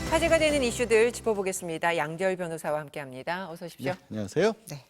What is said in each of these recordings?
화제가 되는 이슈들 짚어보겠습니다. 양재열 변호사와 함께합니다. 어서 오십시오. 네, 안녕하세요. 네.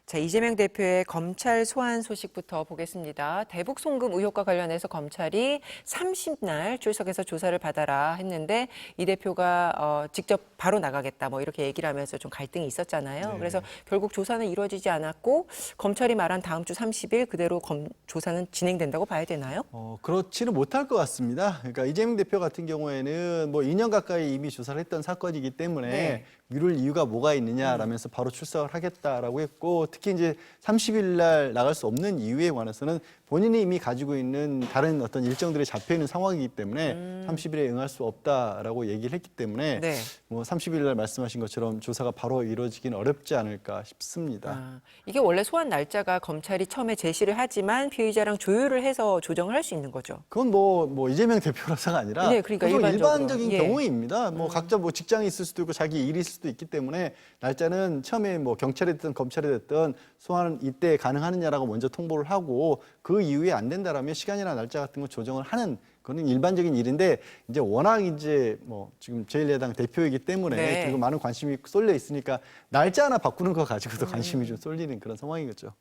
자, 이재명 대표의 검찰 소환 소식부터 보겠습니다. 대북 송금 의혹과 관련해서 검찰이 30날 출석해서 조사를 받아라 했는데 이 대표가 직접 바로 나가겠다 뭐 이렇게 얘기를 하면서 좀 갈등이 있었잖아요. 네. 그래서 결국 조사는 이루어지지 않았고 검찰이 말한 다음 주 30일 그대로 조사는 진행된다고 봐야 되나요? 그렇지는 못할 것 같습니다. 그러니까 이재명 대표 같은 경우에는 뭐 2년 가까이 이미 조사를 했던 사건이기 때문에 네. 미룰 이유가 뭐가 있느냐라면서 바로 출석을 하겠다라고 했고, 특히 이제 30일 날 나갈 수 없는 이유에 관해서는 본인이 이미 가지고 있는 다른 어떤 일정들이 잡혀 있는 상황이기 때문에 30일에 응할 수 없다라고 얘기를 했기 때문에 네. 뭐 30일 날 말씀하신 것처럼 조사가 바로 이루어지긴 어렵지 않을까 싶습니다. 이게 원래 소환 날짜가 검찰이 처음에 제시를 하지만 피의자랑 조율을 해서 조정을 할 수 있는 거죠. 그건 뭐 이재명 대표라서가 아니라 네, 그러니까 보통 일반적으로. 일반적인 예. 경우입니다. 뭐 각자 뭐 직장이 있을 수도 있고 자기 일이 있을 수도 있기 때문에 날짜는 처음에 뭐 경찰이 됐든 검찰이 됐든 소환은 이때 가능하느냐라고 먼저 통보를 하고 그 이후에 안 된다라면 시간이나 날짜 같은 거 조정을 하는 그건 일반적인 일인데, 이제 워낙 이제 뭐 지금 제1야당 대표이기 때문에 네. 그리고 많은 관심이 쏠려 있으니까 날짜 하나 바꾸는 거 가지고도 관심이 좀 쏠리는 그런 상황이겠죠.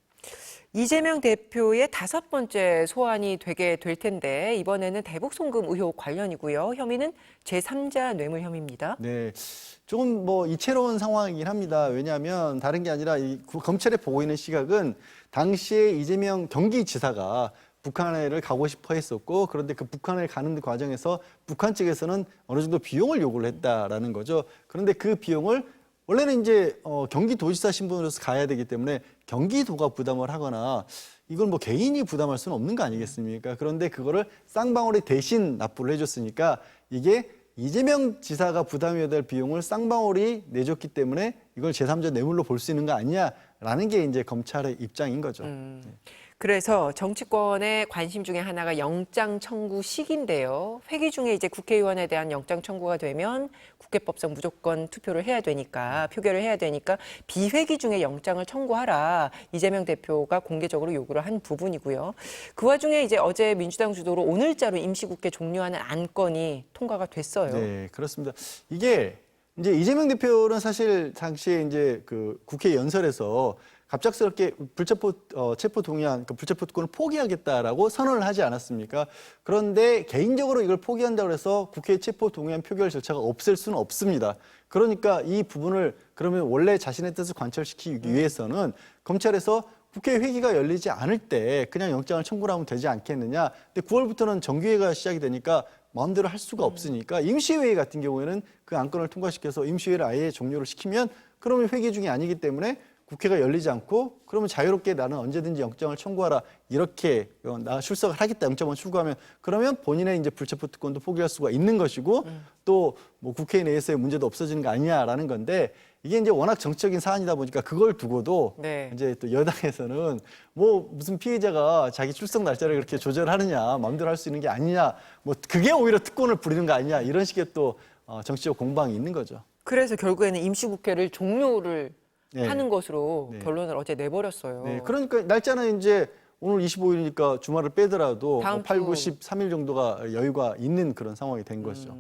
이재명 대표의 5번째 소환이 되게 될 텐데 이번에는 대북 송금 의혹 관련이고요. 혐의는 제3자 뇌물 혐의입니다. 네, 조금 뭐 이채로운 상황이긴 합니다. 왜냐하면 다른 게 아니라 이 검찰에 보고 있는 시각은 당시에 이재명 경기지사가 북한을 가고 싶어 했었고, 그런데 그 북한을 가는 과정에서 북한 측에서는 어느 정도 비용을 요구를 했다라는 거죠. 그런데 그 비용을 원래는 이제 경기도지사 신분으로서 가야 되기 때문에 경기도가 부담을 하거나 이걸 뭐 개인이 부담할 수는 없는 거 아니겠습니까? 그런데 그거를 쌍방울이 대신 납부를 해줬으니까 이게 이재명 지사가 부담해야 될 비용을 쌍방울이 내줬기 때문에 이걸 제3자 뇌물로 볼 수 있는 거 아니냐라는 게 이제 검찰의 입장인 거죠. 그래서 정치권의 관심 중에 하나가 영장 청구 시기인데요. 회기 중에 이제 국회의원에 대한 영장 청구가 되면 국회법상 무조건 투표를 해야 되니까, 표결을 해야 되니까 비회기 중에 영장을 청구하라. 이재명 대표가 공개적으로 요구를 한 부분이고요. 그 와중에 이제 어제 민주당 주도로 오늘자로 임시국회 종료하는 안건이 통과가 됐어요. 네, 그렇습니다. 이게 이제 이재명 대표는 사실 당시에 이제 그 국회 연설에서 갑작스럽게 체포 동의안, 그 불체포 특권을 포기하겠다라고 선언을 하지 않았습니까? 그런데 개인적으로 이걸 포기한다고 해서 국회 체포 동의안 표결 절차가 없을 수는 없습니다. 그러니까 이 부분을 그러면 원래 자신의 뜻을 관철시키기 위해서는 검찰에서 국회 회기가 열리지 않을 때 그냥 영장을 청구를 하면 되지 않겠느냐. 근데 9월부터는 정기회가 시작이 되니까 마음대로 할 수가 없으니까 임시회의 같은 경우에는 그 안건을 통과시켜서 임시회를 아예 종료를 시키면 그러면 회기 중이 아니기 때문에 국회가 열리지 않고 그러면 자유롭게 나는 언제든지 영장을 청구하라 이렇게 나 출석을 하겠다 영장만 출구하면 그러면 본인의 이제 불체포 특권도 포기할 수가 있는 것이고 또 뭐 국회 내에서의 문제도 없어지는 거 아니냐라는 건데 이게 이제 워낙 정치적인 사안이다 보니까 그걸 두고도 네. 이제 또 여당에서는 뭐 무슨 피해자가 자기 출석 날짜를 그렇게 조절하느냐 마음대로 할 수 있는 게 아니냐 뭐 그게 오히려 특권을 부리는 거 아니냐 이런 식의 또 정치적 공방이 있는 거죠. 그래서 결국에는 임시국회를 종료를 네. 하는 것으로 네. 결론을 어제 내버렸어요. 네, 그러니까 날짜는 이제 오늘 25일이니까 주말을 빼더라도 다음 8, 주. 9, 10, 3일 정도가 여유가 있는 그런 상황이 된 거죠.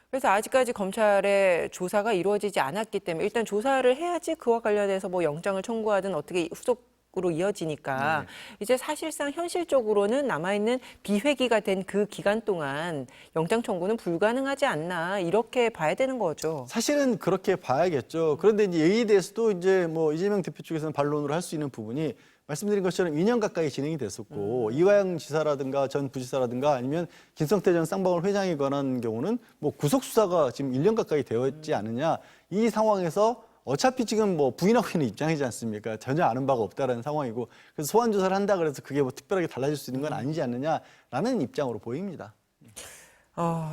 그래서 아직까지 검찰의 조사가 이루어지지 않았기 때문에 일단 조사를 해야지 그와 관련해서 뭐 영장을 청구하든 어떻게 후속으로 이어지니까 이제 사실상 현실적으로는 남아있는 비회기가 된 그 기간 동안 영장 청구는 불가능하지 않나 이렇게 봐야 되는 거죠. 사실은 그렇게 봐야겠죠. 그런데 이제 여기에 대해서도 이제 뭐 이재명 대표 쪽에서는 반론을 할 수 있는 부분이 말씀드린 것처럼 2년 가까이 진행이 됐었고 이화영 지사라든가 전 부지사라든가 아니면 김성태 전 쌍방울 회장에 관한 경우는 뭐 구속 수사가 지금 1년 가까이 되었지 않느냐. 이 상황에서 어차피 지금 뭐 부인하고 있는 입장이지 않습니까? 전혀 아는 바가 없다라는 상황이고 그래서 소환 조사를 한다 그래서 그게 뭐 특별하게 달라질 수 있는 건 아니지 않느냐라는 입장으로 보입니다.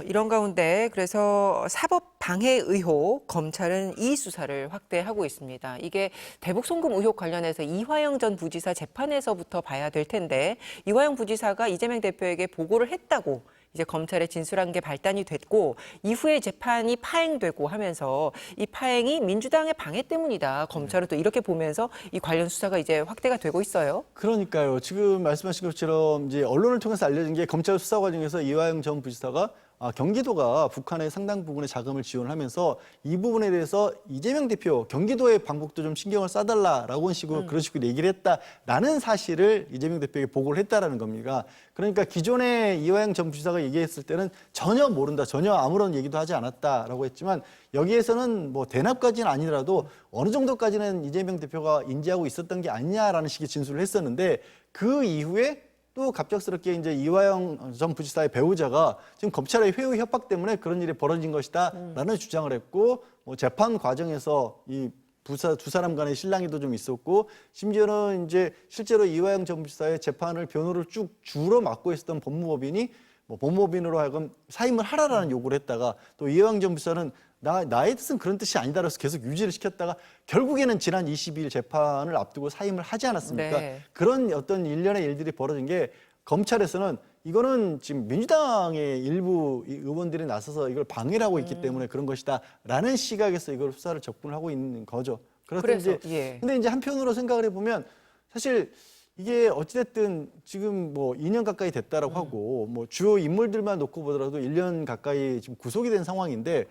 이런 가운데 그래서 사법 방해 의혹 검찰은 이 수사를 확대하고 있습니다. 이게 대북 송금 의혹 관련해서 이화영 전 부지사 재판에서부터 봐야 될 텐데 이화영 부지사가 이재명 대표에게 보고를 했다고 이제 검찰에 진술한 게 발단이 됐고 이후에 재판이 파행되고 하면서 이 파행이 민주당의 방해 때문이다. 검찰은 또 이렇게 보면서 이 관련 수사가 이제 확대가 되고 있어요. 그러니까요. 지금 말씀하신 것처럼 이제 언론을 통해서 알려진 게 검찰 수사 과정에서 이화영 전 부지사가 경기도가 북한의 상당 부분의 자금을 지원하면서 이 부분에 대해서 이재명 대표 경기도의 방북도 좀 신경을 써달라라고 식으로 그런 식으로 얘기를 했다라는 사실을 이재명 대표에게 보고를 했다라는 겁니다. 그러니까 기존에 이화영 전 부지사가 얘기했을 때는 전혀 모른다, 전혀 아무런 얘기도 하지 않았다라고 했지만 여기에서는 뭐 대납까지는 아니더라도 어느 정도까지는 이재명 대표가 인지하고 있었던 게 아니냐라는 식의 진술을 했었는데 그 이후에 또 갑작스럽게 이제 이화영 전 부지사의 배우자가 지금 검찰의 회유 협박 때문에 그런 일이 벌어진 것이다라는 주장을 했고 뭐 재판 과정에서 이 두 사람 간의 실랑이도 좀 있었고 심지어는 이제 실제로 이화영 전 부지사의 재판을 변호를 쭉 주로 맡고 있었던 법무법인이 뭐 법무법인으로 하여금 사임을 하라라는 요구를 했다가 또 이화영 전 부지사는 나의 뜻은 그런 뜻이 아니다라고 해서 계속 유지를 시켰다가 결국에는 지난 22일 재판을 앞두고 사임을 하지 않았습니까? 네. 그런 어떤 일련의 일들이 벌어진 게 검찰에서는 이거는 지금 민주당의 일부 의원들이 나서서 이걸 방해를 하고 있기 때문에 그런 것이다라는 시각에서 이걸 수사를 접근을 하고 있는 거죠. 그래서 이제 예. 근데 이제 한편으로 생각을 해보면 사실 이게 어찌됐든 지금 뭐 2년 가까이 됐다라고 하고 뭐 주요 인물들만 놓고 보더라도 1년 가까이 지금 구속이 된 상황인데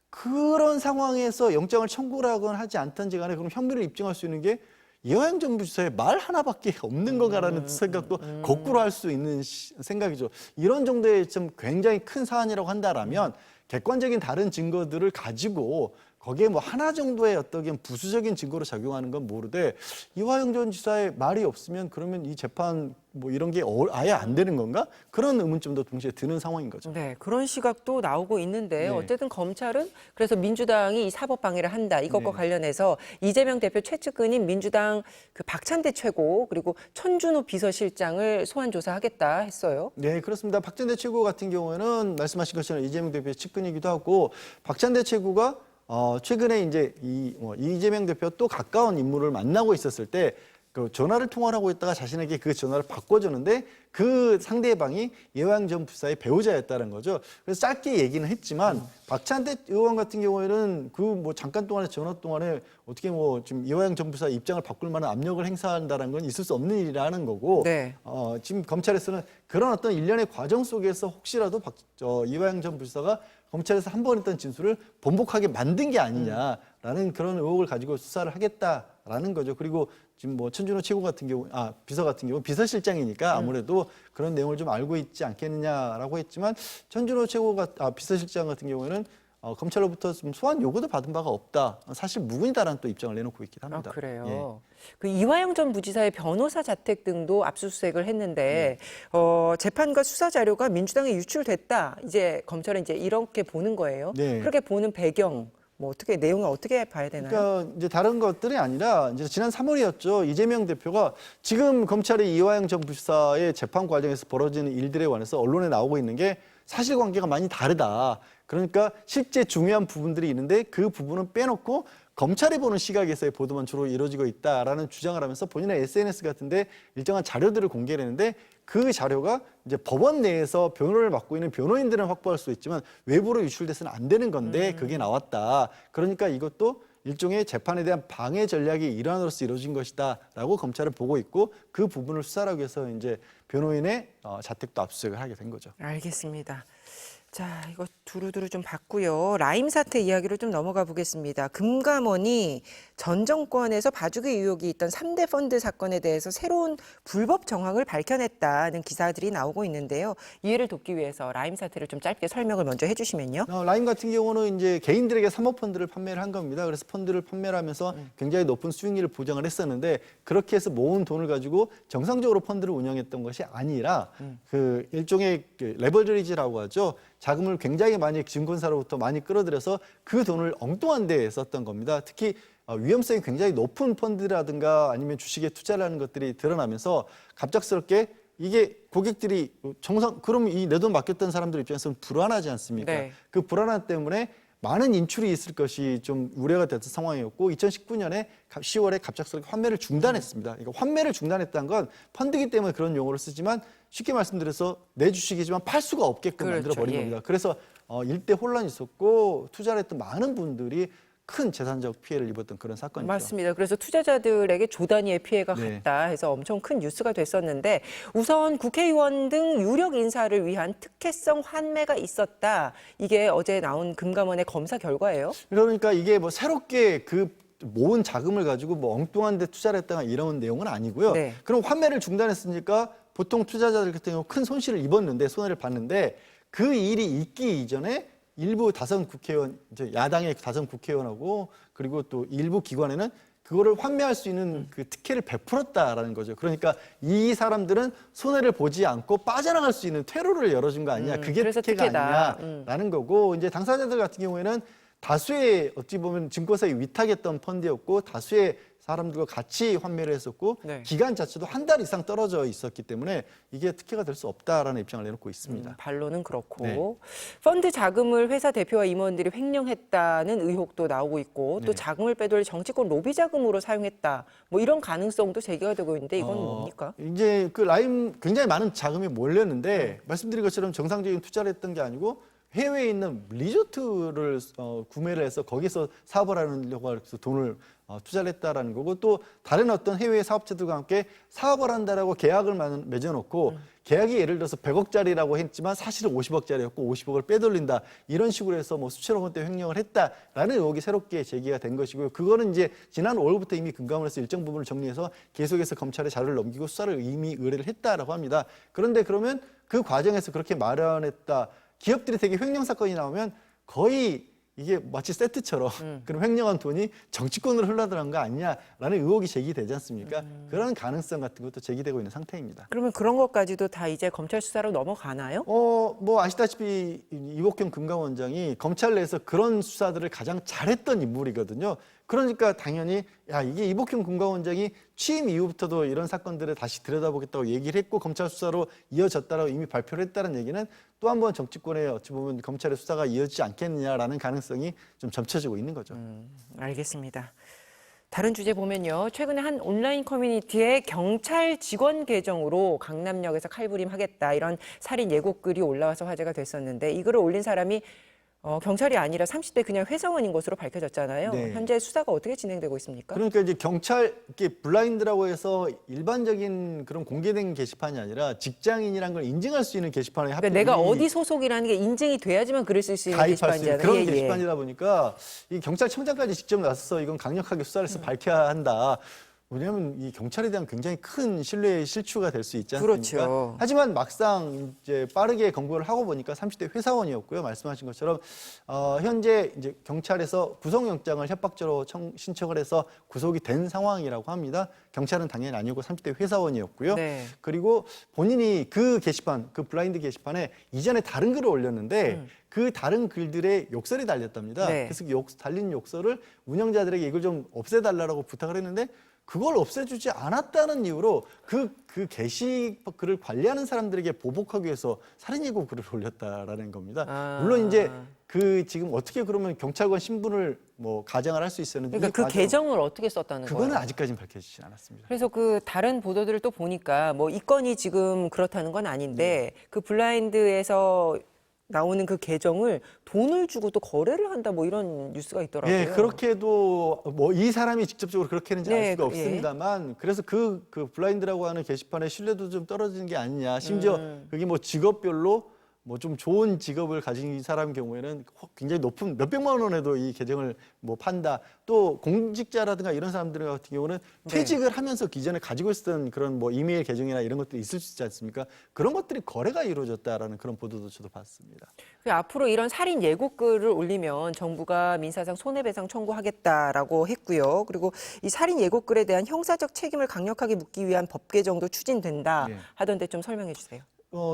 그런 상황에서 영장을 청구를 하거나 하지 않든지 간에 그럼 혐의를 입증할 수 있는 게 이화영 전 부지사의 말 하나밖에 없는 건가라는 생각도 거꾸로 할 수 있는 생각이죠. 이런 정도의 좀 굉장히 큰 사안이라고 한다라면 객관적인 다른 증거들을 가지고 거기에 뭐 하나 정도의 어떤 부수적인 증거로 작용하는 건 모르되 이화영 전 지사의 말이 없으면 그러면 이 재판 뭐 이런 게 아예 안 되는 건가? 그런 의문점도 동시에 드는 상황인 거죠. 네, 그런 시각도 나오고 있는데 네. 어쨌든 검찰은 그래서 민주당이 이 사법 방해를 한다 이것과 네. 관련해서 이재명 대표 최측근인 민주당 그 박찬대 최고 그리고 천준호 비서실장을 소환 조사하겠다 했어요. 네, 그렇습니다. 박찬대 최고 같은 경우에는 말씀하신 것처럼 이재명 대표의 측근이기도 하고 박찬대 최고가 최근에 이제 이재명 대표 또 가까운 인물을 만나고 있었을 때 그 전화를 통화를 하고 있다가 자신에게 그 전화를 바꿔주는데 그 상대방이 이화영 전 부지사의 배우자였다는 거죠. 그래서 짧게 얘기는 했지만 박찬대 의원 같은 경우에는 그 뭐 잠깐 동안의 전화 동안에 어떻게 뭐 지금 이화영 전 부지사 입장을 바꿀 만한 압력을 행사한다는 건 있을 수 없는 일이라는 거고 네. 지금 검찰에서는 그런 어떤 일련의 과정 속에서 혹시라도 이화영 전 부지사가 검찰에서 한 번 했던 진술을 번복하게 만든 게 아니냐라는 그런 의혹을 가지고 수사를 하겠다라는 거죠. 그리고 지금 뭐 천준호 최고 같은 경우, 비서 같은 경우 비서실장이니까 아무래도 그런 내용을 좀 알고 있지 않겠느냐라고 했지만 천준호 최고가 비서실장 같은 경우에는 검찰로부터 좀 소환 요구도 받은 바가 없다. 사실 무근이다라는 또 입장을 내놓고 있긴 합니다. 그래요. 그 이화영 전 부지사의 변호사 자택 등도 압수수색을 했는데 재판과 수사 자료가 민주당에 유출됐다. 이제 검찰은 이제 이렇게 보는 거예요. 네. 그렇게 보는 배경 뭐 어떻게 내용을 어떻게 봐야 되나요? 그러니까 이제 다른 것들이 아니라 이제 지난 3월이었죠. 이재명 대표가 지금 검찰이 이화영 전 부지사의 재판 과정에서 벌어지는 일들에 관해서 언론에 나오고 있는 게 사실관계가 많이 다르다. 그러니까 실제 중요한 부분들이 있는데 그 부분은 빼놓고 검찰이 보는 시각에서의 보도만 주로 이루어지고 있다라는 주장을 하면서 본인의 SNS 같은데 일정한 자료들을 공개를 했는데 그 자료가 이제 법원 내에서 변호를 맡고 있는 변호인들은 확보할 수 있지만 외부로 유출돼서는 안 되는 건데 그게 나왔다. 그러니까 이것도 일종의 재판에 대한 방해 전략의 일환으로서 이루어진 것이다라고 검찰은 보고 있고 그 부분을 수사하기 위해서 이제 변호인의 자택도 압수수색을 하게 된 거죠. 알겠습니다. 자, 이거 두루두루 좀 봤고요. 라임 사태 이야기로 좀 넘어가 보겠습니다. 금감원이 전 정권에서 봐주기 의혹이 있던 3대 펀드 사건에 대해서 새로운 불법 정황을 밝혀냈다는 기사들이 나오고 있는데요. 이해를 돕기 위해서 라임 사태를 좀 짧게 설명을 먼저 해주시면요. 라임 같은 경우는 이제 개인들에게 사모펀드를 판매를 한 겁니다. 그래서 펀드를 판매를 하면서 굉장히 높은 수익률을 보장을 했었는데 그렇게 해서 모은 돈을 가지고 정상적으로 펀드를 운영했던 것이 아니라 그 일종의 레버리지라고 하죠. 자금을 굉장히 많이 증권사로부터 많이 끌어들여서 그 돈을 엉뚱한 데에 썼던 겁니다. 특히 위험성이 굉장히 높은 펀드라든가 아니면 주식에 투자를 하는 것들이 드러나면서 갑작스럽게 이게 고객들이 그럼 이 내 돈 맡겼던 사람들 입장에서는 불안하지 않습니까? 네. 그 불안함 때문에 많은 인출이 있을 것이 좀 우려가 됐던 상황이었고 2019년에 10월에 갑작스럽게 환매를 중단했습니다. 그러니까 환매를 중단했다는 건 펀드이기 때문에 그런 용어를 쓰지만 쉽게 말씀드려서 내 주식이지만 팔 수가 없게끔 그렇죠. 만들어버린 예. 겁니다. 그래서 일대 혼란이 있었고 투자를 했던 많은 분들이 큰 재산적 피해를 입었던 그런 사건이죠. 맞습니다. 그래서 투자자들에게 조 단위의 피해가 네. 갔다 해서 엄청 큰 뉴스가 됐었는데 우선 국회의원 등 유력 인사를 위한 특혜성 환매가 있었다. 이게 어제 나온 금감원의 검사 결과예요. 그러니까 이게 뭐 새롭게 그 모은 자금을 가지고 뭐 엉뚱한 데 투자를 했다가 이런 내용은 아니고요. 네. 그럼 환매를 중단했으니까 보통 투자자들 같은 경우 큰 손실을 입었는데 손해를 봤는데 그 일이 있기 이전에 일부 다선 국회의원, 이제 야당의 다선 국회의원하고 그리고 또 일부 기관에는 그거를 환매할 수 있는 그 특혜를 베풀었다라는 거죠. 그러니까 이 사람들은 손해를 보지 않고 빠져나갈 수 있는 퇴로를 열어준 거 아니냐. 그게 그래서 특혜가 특혜다. 아니냐라는 거고 이제 당사자들 같은 경우에는 다수의 어찌 보면 증권사에 위탁했던 펀드였고 다수의 사람들과 같이 환매를 했었고 네. 기간 자체도 한 달 이상 떨어져 있었기 때문에 이게 특혜가 될 수 없다라는 입장을 내놓고 있습니다. 반론은 그렇고 네. 펀드 자금을 회사 대표와 임원들이 횡령했다는 의혹도 나오고 있고 또 네. 자금을 빼돌려 정치권 로비 자금으로 사용했다. 뭐 이런 가능성도 제기가 되고 있는데 이건 어, 뭡니까? 이제 그 라임 굉장히 많은 자금이 몰렸는데 말씀드린 것처럼 정상적인 투자를 했던 게 아니고 해외에 있는 리조트를 구매를 해서 거기서 사업을 하려고 해서 돈을 투자를 했다라는 거고 또 다른 어떤 해외 사업체들과 함께 사업을 한다라고 계약을 맺어놓고 계약이 예를 들어서 100억짜리라고 했지만 사실은 50억짜리였고 50억을 빼돌린다 이런 식으로 해서 뭐 수천억 원대 횡령을 했다라는 의혹이 새롭게 제기가 된 것이고요. 그거는 이제 지난 5월부터 이미 금감원에서 일정 부분을 정리해서 계속해서 검찰에 자료를 넘기고 수사를 이미 의뢰를 했다라고 합니다. 그런데 그러면 그 과정에서 그렇게 마련했다. 기업들이 되게 횡령 사건이 나오면 거의 이게 마치 세트처럼 그런 횡령한 돈이 정치권으로 흘러들어간 거 아니냐라는 의혹이 제기되지 않습니까? 그런 가능성 같은 것도 제기되고 있는 상태입니다. 그러면 그런 것까지도 다 이제 검찰 수사로 넘어가나요? 뭐 아시다시피 이복형 금감원장이 검찰 내에서 그런 수사들을 가장 잘했던 인물이거든요. 그러니까 당연히 야 이게 이복형 금감원장이 취임 이후부터도 이런 사건들을 다시 들여다보겠다고 얘기를 했고 검찰 수사로 이어졌다라고 이미 발표를 했다는 얘기는 또 한 번 정치권에 어찌 보면 검찰의 수사가 이어지지 않겠느냐라는 가능성이 좀 점쳐지고 있는 거죠. 알겠습니다. 다른 주제 보면요. 최근에 한 온라인 커뮤니티에 경찰 직원 계정으로 강남역에서 칼부림하겠다 이런 살인 예고글이 올라와서 화제가 됐었는데 이 글을 올린 사람이 경찰이 아니라 30대 그냥 회사원인 것으로 밝혀졌잖아요. 네. 현재 수사가 어떻게 진행되고 있습니까? 그러니까 이제 경찰 이렇게 블라인드라고 해서 일반적인 그런 공개된 게시판이 아니라 직장인이란 걸 인증할 수 있는 게시판에 그러니까 내가 어디 소속이라는 게 인증이 돼야지만 글을 쓸 수 있는 가입할 수 있는 게시판이잖아요. 그런 예, 예. 게시판이다 보니까 이 경찰청장까지 직접 나서서 이건 강력하게 수사를 해서 밝혀야 한다. 왜냐하면 이 경찰에 대한 굉장히 큰 신뢰의 실추가 될 수 있지 않습니까? 그렇죠. 하지만 막상 이제 빠르게 검거를 하고 보니까 30대 회사원이었고요. 말씀하신 것처럼 현재 이제 경찰에서 구속영장을 협박죄로 신청을 해서 구속이 된 상황이라고 합니다. 경찰은 당연히 아니고 30대 회사원이었고요. 네. 그리고 본인이 그 게시판, 그 블라인드 게시판에 이전에 다른 글을 올렸는데 그 다른 글들에 욕설이 달렸답니다. 네. 그래서 달린 욕설을 운영자들에게 이걸 좀 없애달라고 부탁을 했는데 그걸 없애주지 않았다는 이유로 그 게시글을 관리하는 사람들에게 보복하기 위해서 살인 예고 글을 올렸다라는 겁니다. 물론 이제 그 지금 어떻게 그러면 경찰관 신분을 뭐 가정을 할 수 있었는지 그러니까 그 계정을 어떻게 썼다는 거예요? 그거는 아직까지는 밝혀지지 않았습니다. 그래서 그 다른 보도들을 또 보니까 뭐 이 건이 지금 그렇다는 건 아닌데 그 블라인드에서 나오는 그 계정을 돈을 주고 또 거래를 한다 뭐 이런 뉴스가 있더라고요. 예, 그렇게도 뭐 이 사람이 직접적으로 그렇게 했는지 알 네, 수가 예. 없습니다만 그래서 그 블라인드라고 하는 게시판의 신뢰도 좀 떨어지는 게 아니냐. 심지어 그게 뭐 직업별로 뭐 좀 좋은 직업을 가진 사람 경우에는 굉장히 높은 몇백만 원에도 이 계정을 뭐 판다. 또 공직자라든가 이런 사람들 같은 경우는 퇴직을 하면서 기존에 가지고 있었던 그런 뭐 이메일 계정이나 이런 것들이 있을 수 있지 않습니까? 그런 것들이 거래가 이루어졌다라는 그런 보도도 저도 봤습니다. 앞으로 이런 살인 예고글을 올리면 정부가 민사상 손해배상 청구하겠다라고 했고요. 그리고 이 살인 예고글에 대한 형사적 책임을 강력하게 묻기 위한 법 개정도 추진된다 네. 하던데 좀 설명해 주세요.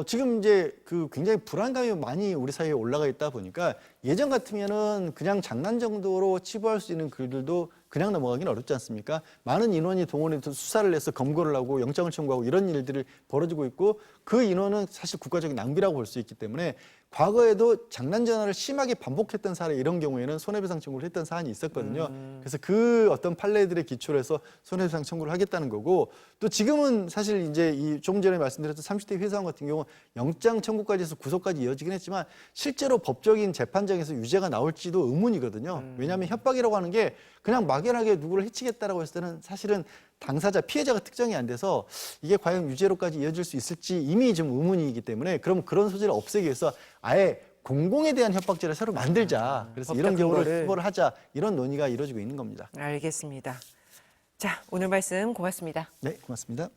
지금 이제 그 굉장히 불안감이 많이 우리 사회에 올라가 있다 보니까 예전 같으면은 그냥 장난 정도로 치부할 수 있는 글들도 그냥 넘어가기는 어렵지 않습니까? 많은 인원이 동원해서 수사를 해서 검거를 하고 영장을 청구하고 이런 일들이 벌어지고 있고 그 인원은 사실 국가적인 낭비라고 볼 수 있기 때문에 과거에도 장난 전화를 심하게 반복했던 사례 이런 경우에는 손해배상 청구를 했던 사안이 있었거든요. 그래서 그 어떤 판례들의 기초로 해서 손해배상 청구를 하겠다는 거고 또 지금은 사실 이제 이 조금 전에 말씀드렸던 30대 회사원 같은 경우 영장 청구까지 해서 구속까지 이어지긴 했지만 실제로 법적인 재판장에서 유죄가 나올지도 의문이거든요. 왜냐하면 협박이라고 하는 게 그냥 막연하게 누구를 해치겠다라고 했을 때는 사실은 당사자, 피해자가 특정이 안 돼서 이게 과연 유죄로까지 이어질 수 있을지 이미 좀 의문이기 때문에 그럼 그런 소지를 없애기 위해서 아예 공공에 대한 협박죄를 새로 만들자. 그래서 이런 경우를 처벌을 하자. 이런 논의가 이루어지고 있는 겁니다. 알겠습니다. 자, 오늘 말씀 고맙습니다. 네, 고맙습니다.